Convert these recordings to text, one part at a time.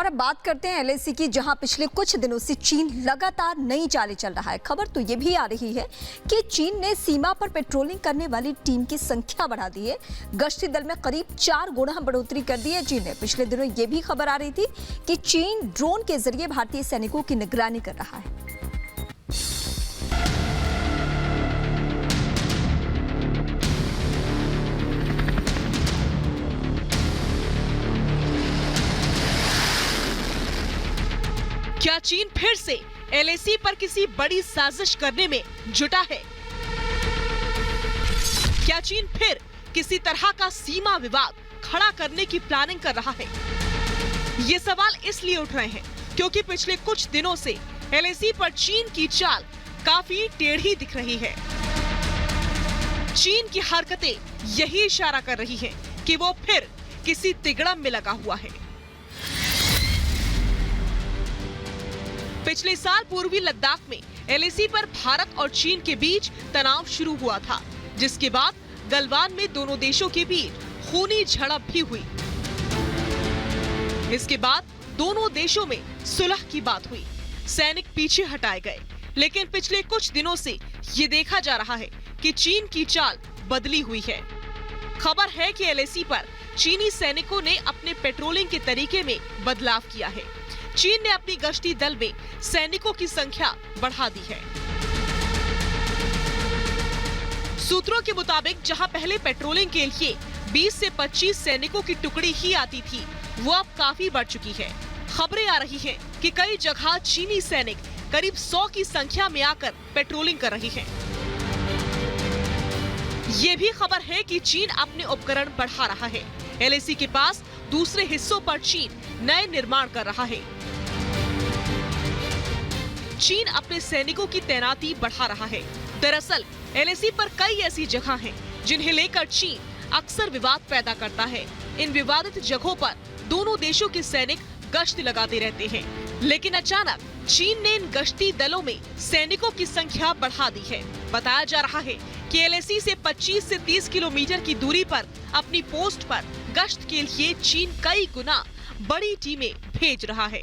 और अब बात करते हैं एलएसी की, जहां पिछले कुछ दिनों से चीन लगातार नई चालें चल रहा है। खबर तो ये भी आ रही है कि चीन ने सीमा पर पेट्रोलिंग करने वाली टीम की संख्या बढ़ा दी है। गश्ती दल में करीब 4 गुना बढ़ोतरी कर दी है चीन ने। पिछले दिनों ये भी खबर आ रही थी कि चीन ड्रोन के जरिए भारतीय सैनिकों की निगरानी कर रहा है। क्या चीन फिर से एलएसी पर किसी बड़ी साजिश करने में जुटा है? क्या चीन फिर किसी तरह का सीमा विवाद खड़ा करने की प्लानिंग कर रहा है? ये सवाल इसलिए उठ रहे हैं क्योंकि पिछले कुछ दिनों से एलएसी पर चीन की चाल काफी टेढ़ी दिख रही है। चीन की हरकतें यही इशारा कर रही हैं कि वो फिर किसी तिगड़म में लगा हुआ है। पिछले साल पूर्वी लद्दाख में एलएसी पर भारत और चीन के बीच तनाव शुरू हुआ था, जिसके बाद गलवान में दोनों देशों के बीच खूनी झड़प भी हुई। इसके बाद दोनों देशों में सुलह की बात हुई, सैनिक पीछे हटाए गए। लेकिन पिछले कुछ दिनों से ये देखा जा रहा है कि चीन की चाल बदली हुई है। खबर है कि एलएसी पर चीनी सैनिकों ने अपने पेट्रोलिंग के तरीके में बदलाव किया है। चीन ने अपनी गश्ती दल में सैनिकों की संख्या बढ़ा दी है। सूत्रों के मुताबिक जहां पहले पेट्रोलिंग के लिए 20 से 25 सैनिकों की टुकड़ी ही आती थी, वो अब काफी बढ़ चुकी है। खबरें आ रही हैं कि कई जगह चीनी सैनिक करीब 100 की संख्या में आकर पेट्रोलिंग कर रहे हैं। ये भी खबर है कि चीन अपने उपकरण बढ़ा रहा है। एलएसी के पास दूसरे हिस्सों पर चीन नए निर्माण कर रहा है। चीन अपने सैनिकों की तैनाती बढ़ा रहा है। दरअसल एलएसी पर कई ऐसी जगह हैं जिन्हें लेकर चीन अक्सर विवाद पैदा करता है। इन विवादित जगहों पर दोनों देशों के सैनिक गश्त लगाते रहते हैं। लेकिन अचानक चीन ने इन गश्ती दलों में सैनिकों की संख्या बढ़ा दी है। बताया जा रहा है कि एलएसी से 25 से 30 किलोमीटर की दूरी पर अपनी पोस्ट पर गश्त के लिए चीन कई गुना बड़ी टीमें भेज रहा है।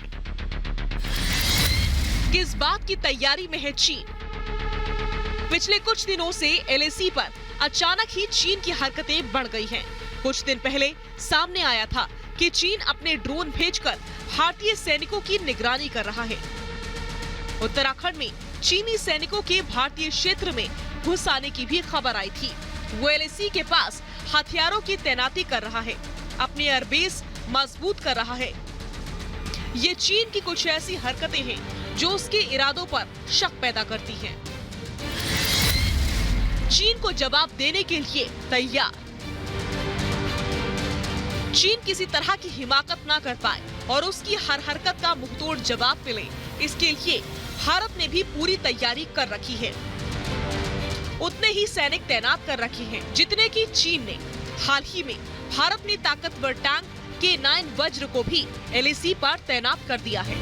किस बात की तैयारी में है चीन? पिछले कुछ दिनों से एलएसी पर अचानक ही चीन की हरकतें बढ़ गई हैं। कुछ दिन पहले सामने आया था कि चीन अपने ड्रोन भेजकर भारतीय सैनिकों की निगरानी कर रहा है। उत्तराखंड में चीनी सैनिकों के भारतीय क्षेत्र में घुस आने की भी खबर आई थी। वो एलएसी के पास हथियारों की तैनाती कर रहा है, अपने एयरबेस मजबूत कर रहा है। ये चीन की कुछ ऐसी हरकतें हैं जो उसके इरादों पर शक पैदा करती हैं। चीन को जवाब देने के लिए तैयार। चीन किसी तरह की हिमाकत ना कर पाए और उसकी हर हरकत का मुंहतोड़ जवाब मिले, इसके लिए भारत ने भी पूरी तैयारी कर रखी है। उतने ही सैनिक तैनात कर रखे हैं जितने की चीन ने। हाल ही में भारत ने ताकतवर टैंक K9 वज्र को भी एलएसी पर तैनात कर दिया है।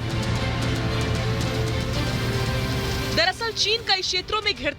दरअसल चीन कई क्षेत्रों में घिरता